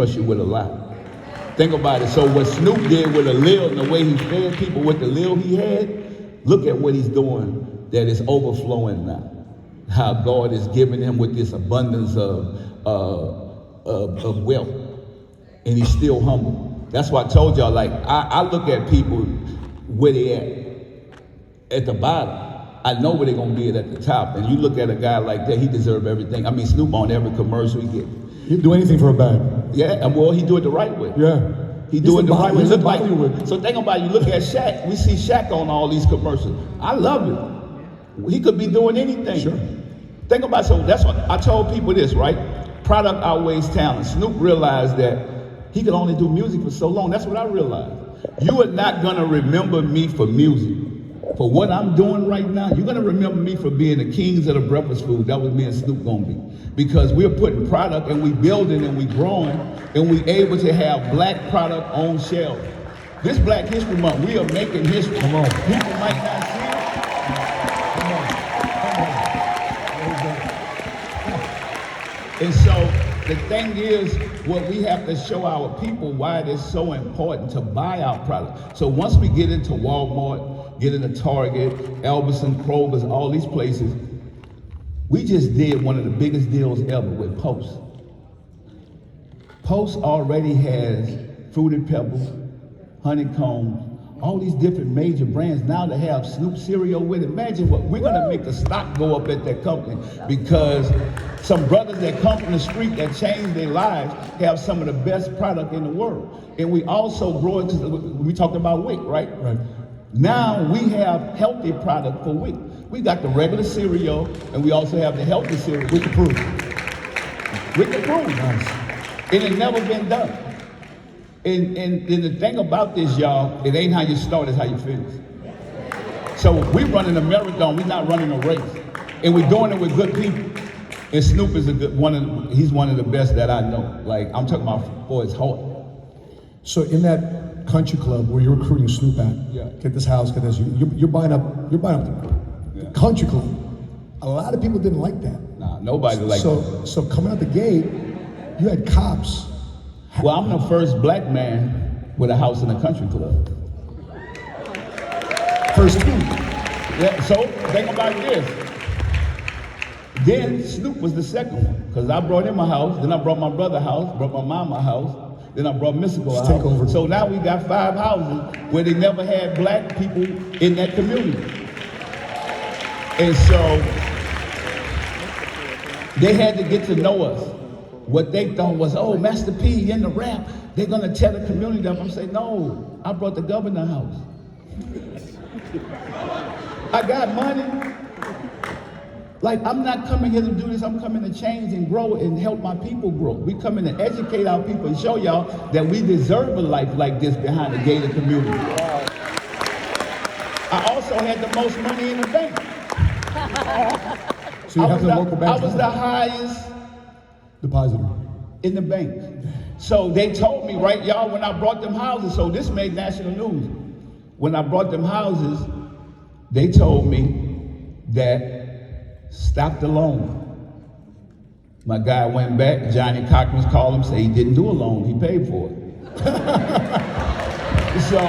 trust you with a lot. Think about it. So what Snoop did with a lil and the way he fed people with the lil he had, look at what he's doing that is overflowing now. How God is giving him with this abundance of wealth. And he's still humble. That's why I told y'all, like, I look at people where they at the bottom. I know where they're gonna be at the top. And you look at a guy like that, he deserves everything. I mean, Snoop on every commercial he get. He'd do anything for a bag. Yeah, well, he do it the right way. Yeah. He do it the right way. Look like you. So think about it, you look at Shaq. We see Shaq on all these commercials. I love it. He could be doing anything. Sure. Think about it. So that's what I told people this, right? Product outweighs talent. Snoop realized that he could only do music for so long. That's what I realized. You are not gonna remember me for music. For what I'm doing right now, you're gonna remember me for being the kings of the breakfast food. That was me and Snoop gonna be. Because we're putting product and we building and we growing and we able to have black product on shelf. This Black History Month, we are making history. Come on. People might not see it. Come on. And so the thing is, what we have to show our people why it is so important to buy our product. So once we get into Walmart, get into Target, Albertson, Kroger's, all these places, we just did one of the biggest deals ever with Post. Post already has Fruity Pebbles, Honeycomb, all these different major brands. Now to have Snoop cereal with it, imagine what, we're gonna make the stock go up at that company because some brothers that come from the street that change their lives have some of the best product in the world. And we also grow into, we talked about WIC, right? Right. Now we have healthy product for WIC. We got the regular cereal, and we also have the healthy cereal. WIC approved. WIC approved. Nice. And it never been done. And the thing about this, y'all, it ain't how you start, it's how you finish. So we running a marathon, we're not running a race. And we're doing it with good people. And Snoop is he's one of the best that I know. Like, I'm talking about for his heart. So in that country club where you're recruiting Snoop at, Yeah. get this house, get this, you're buying up the country club. A lot of people didn't like that. Nah, nobody liked that. So coming out the gate, you had cops. Well, I'm the first black man with a house in a country club. First two. Yeah, so think about this. Then Snoop was the second one, because I brought him a house, then I brought my brother a house, brought my mom a house, then I brought Mystical a Take house. over. So now we got 5 houses where they never had black people in that community. And so they had to get to know us. What they thought was, oh, Master P in the rap, they're gonna tear the community up. I'm saying, no, I brought the governor house. I got money. Like, I'm not coming here to do this, I'm coming to change and grow and help my people grow. We coming to educate our people and show y'all that we deserve a life like this behind the gated community. I also had the most money in the bank. So you have the local bank. I was the highest depositor in the bank. So they told me, right, y'all, when I brought them houses, so this made national news. When I brought them houses, they told me that stop the loan. My guy went back, Johnny Cochran's called him, said he didn't do a loan, he paid for it. So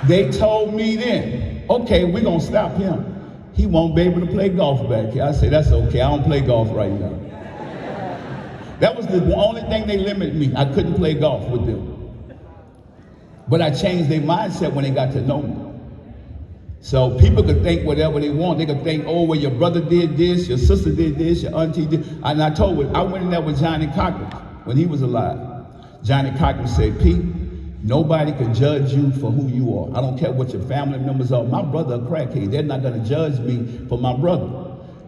they told me then, okay, we're gonna stop him. He won't be able to play golf back here. I said, that's okay, I don't play golf right now. That was the only thing they limited me. I couldn't play golf with them. But I changed their mindset when they got to know me. So people could think whatever they want. They could think, oh, well, your brother did this, your sister did this, your auntie did. And I told him, I went in there with Johnny Cochran when he was alive. Johnny Cochran said, Pete, nobody can judge you for who you are. I don't care what your family members are. My brother a crackhead. They're not gonna judge me for my brother.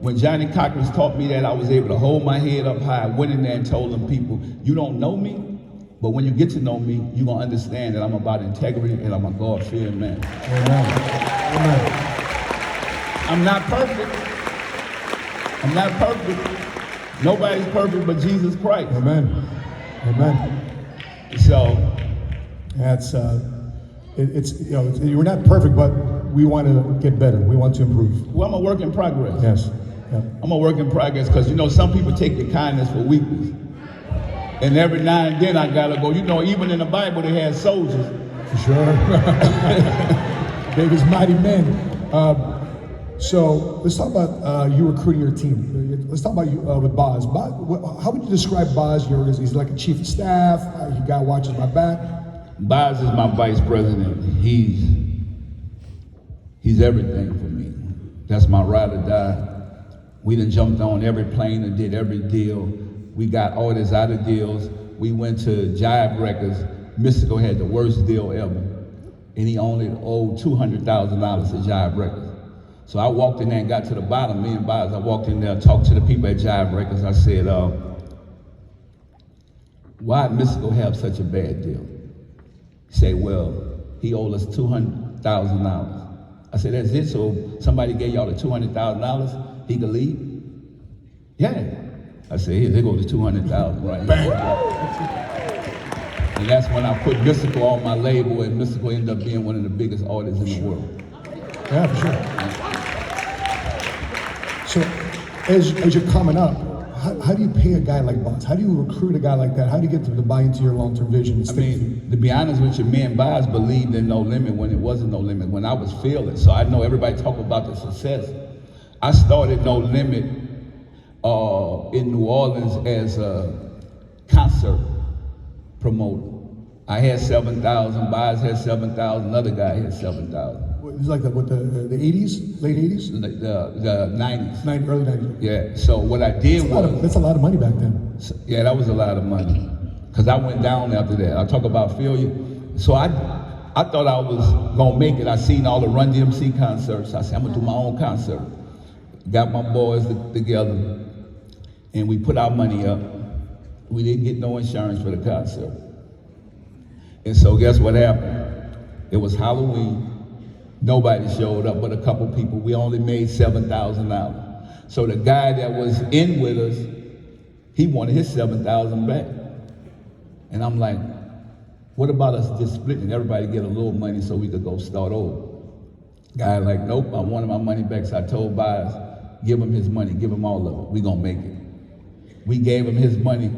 When Johnny Cochran taught me that, I was able to hold my head up high. I went in there and told them people, you don't know me, but when you get to know me, you're gonna understand that I'm about integrity and I'm a God-fearing man. Amen. Amen. I'm not perfect. I'm not perfect. Nobody's perfect but Jesus Christ. Amen. Amen. So that's it's you know you're not perfect, but we want to get better. We want to improve. well, I'm a work in progress. Yes. Yeah. I'm a work in progress because you know some people take your kindness for weakness. And every now and then I gotta go. You know, even in the Bible they had soldiers. For sure. David's mighty men. So let's talk about you recruiting your team. Let's talk about you with Boz. How would you describe Boz? He's like a chief of staff. He guy watches my back. Boz is my vice president. He's everything for me. That's my ride or die. We done jumped on every plane and did every deal. We got orders out of deals. We went to Jive Records. Mystical had the worst deal ever. And he only owed $200,000 to Jive Records. So I walked in there and got to the bottom. Me and Boz, I walked in there, talked to the people at Jive Records. I said, why did Mystical have such a bad deal? He said, well, he owed us $200,000. I said, that's it, so somebody gave y'all the $200,000, he could leave? Yeah. I said, here goes the $200,000 right here. And that's when I put Mystical on my label, and Mystical ended up being one of the biggest artists in the world. Yeah, for sure. So, as you're coming up, how do you pay a guy like Boz? How do you recruit a guy like that? How do you get them to buy into your long-term vision? I mean, to be honest with you, me and Boz believed in No Limit when it wasn't No Limit, when I was feeling. So I know everybody talk about the success. I started No Limit in New Orleans as a concert promoter. I had 7,000, Boz had 7,000, another guy had 7,000. It was like the 80s, late 80s? The 90s. Early 90s. Yeah, so what I did that's a lot of money back then. Yeah, that was a lot of money. Because I went down after that. I talk about failure. So I thought I was gonna make it. I seen all the Run DMC concerts. I said, I'm gonna do my own concert. Got my boys together, and we put our money up. We didn't get no insurance for the concert. And so guess what happened? It was Halloween. Nobody showed up but a couple people. We only made $7,000. So the guy that was in with us, he wanted his $7,000 back. And I'm like, what about us just splitting? Everybody get a little money so we could go start over. Guy like, nope, I wanted my money back. So I told Boz, give him his money, give him all of it. We gonna make it. We gave him his money.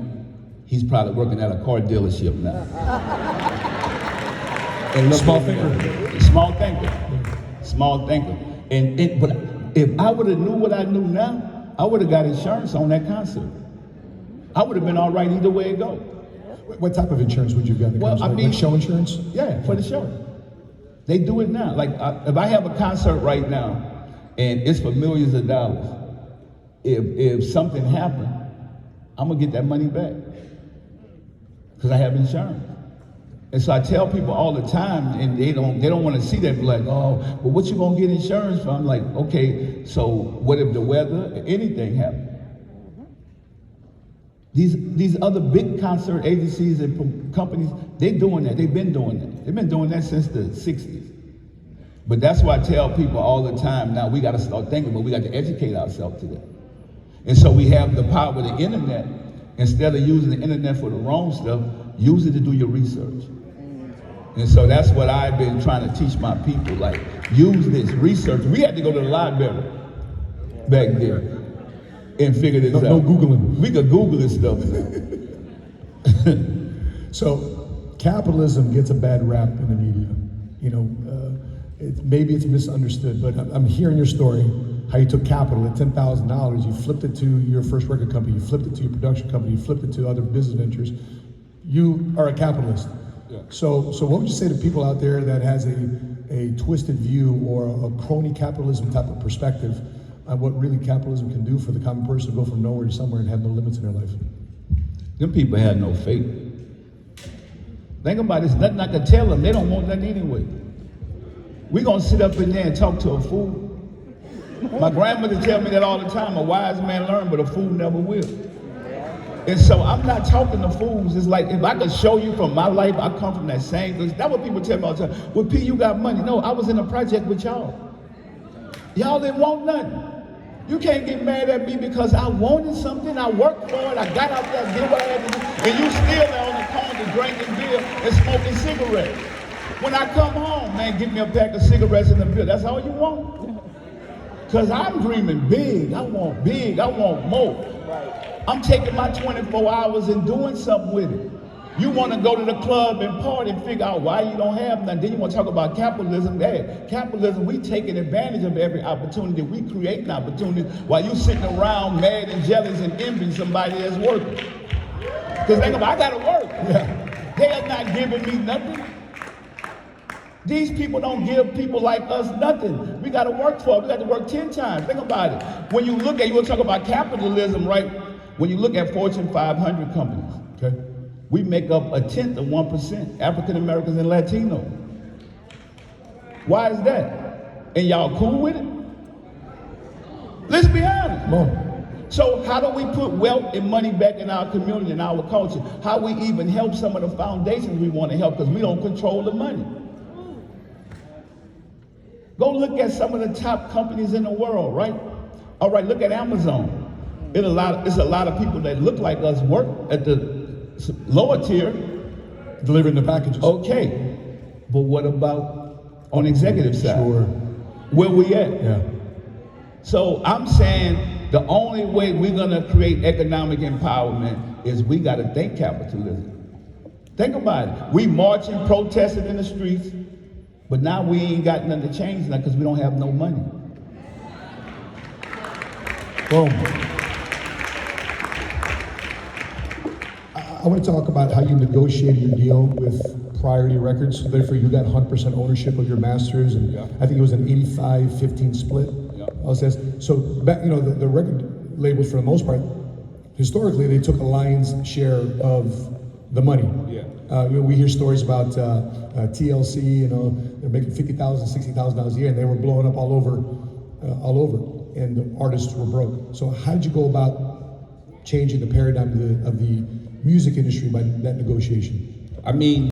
He's probably working at a car dealership now. And Small thinker. Small thinker. Small thinker. But if I would have knew what I knew now, I would have got insurance on that concert. I would have been all right either way it go. What type of insurance would you have gotten? Well, I mean, like show insurance? Yeah, for the show. They do it now. Like if I have a concert right now, and it's for millions of dollars, if something happened, I'm gonna get that money back because I have insurance. And so I tell people all the time, and they don't want to see that. Like, oh, but what you gonna get insurance for? I'm like, okay, so what if the weather, anything happened? These other big concert agencies and companies, they're doing that. They've been doing that. They've been doing that since the 60s. But that's why I tell people all the time, now we got to start thinking, but we got to educate ourselves to that. And so we have the power of the internet. Instead of using the internet for the wrong stuff, use it to do your research. And so that's what I've been trying to teach my people, like, use this research. We had to go to the library back there and figure this out. No Googling. We could Google this stuff now. So capitalism gets a bad rap in the media. You know, maybe it's misunderstood, but I'm hearing your story, how you took capital at $10,000, you flipped it to your first record company, you flipped it to your production company, you flipped it to other business ventures. You are a capitalist. Yeah. So what would you say to people out there that has a twisted view or a crony capitalism type of perspective on what really capitalism can do for the common person to go from nowhere to somewhere and have no limits in their life? Them people had no faith. Think about it, it's nothing I can tell them. They don't want nothing anyway. We're gonna sit up in there and talk to a fool. My grandmother tell me that all the time, a wise man learns, but a fool never will. And so I'm not talking to fools. It's like, if I could show you from my life, I come from that same, because that's what people tell me all the time. Well, P, you got money. No, I was in a project with y'all. Y'all didn't want nothing. You can't get mad at me because I wanted something, I worked for it, I got out there, did what I had to do, and you still there on the corner drinking beer and smoking cigarettes. When I come home, man, give me a pack of cigarettes and a beer. That's all you want? Because I'm dreaming big. I want more. Right. I'm taking my 24 hours and doing something with it. You want to go to the club and party and figure out why you don't have nothing. Then you want to talk about capitalism. Hey, capitalism, we taking advantage of every opportunity. We creating opportunities while you sitting around mad and jealous and envying somebody that's working. Because think about, I got to work. Yeah. They are not giving me nothing. These people don't give people like us nothing. We got to work for it. We got to work 10 times. Think about it. When you look at, you want to talk about capitalism, right? When you look at Fortune 500 companies, okay, we make up 1/10 of 1%, African Americans and Latino. Why is that? And y'all cool with it? Let's be honest. Come on. So how do we put wealth and money back in our community and our culture? How we even help some of the foundations we want to help because we don't control the money. Go look at some of the top companies in the world, right? All right, look at Amazon. It's a lot of people that look like us work at the lower tier. Delivering the packages. Okay, but what about on executive side? Sure. Where we at? Yeah. So I'm saying the only way we're gonna create economic empowerment is we gotta think capitalism. Think about it. We marching, protesting in the streets, but now we ain't got nothing to change now because we don't have no money. Boom. I want to talk about how you negotiated your deal with Priority Records. So therefore, you got 100% ownership of your masters, and Yeah. I think it was an 85-15 split. Yeah. So back, the record labels, for the most part, historically, they took a lion's share of the money. Yeah. We hear stories about TLC. They're making $50,000, $60,000 a year, and they were blowing up all over, and the artists were broke. So how did you go about changing the paradigm of the music industry by that negotiation? I mean,